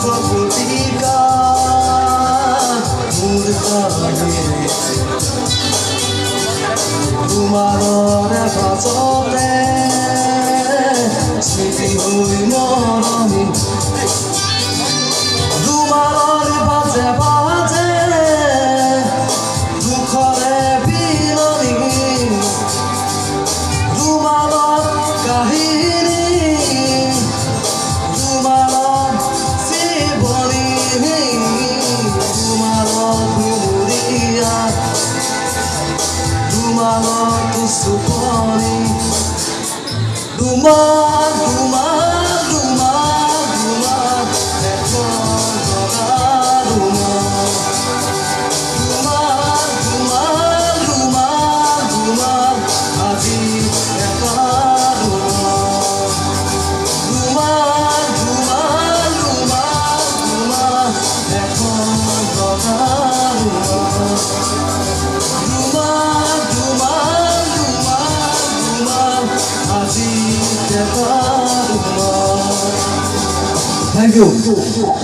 প্রকৃতিকা তোমারে ভাজতে স্মৃতি হই মরমি তোমার বাজে বাজে দুখরে বিলনি তোমার কাহিনী তোমার জীবনী তোমার ঘুরিয়া তোমার সুপনি তোমার তোমার তোমার তোমার এখন তোমার তোমার তোমার তোমার তোমার আজি একার তোমার তোমার তোমার তোমার এখন তোমার তোমার তোমার তোমার তোমার আজি একার Thank you.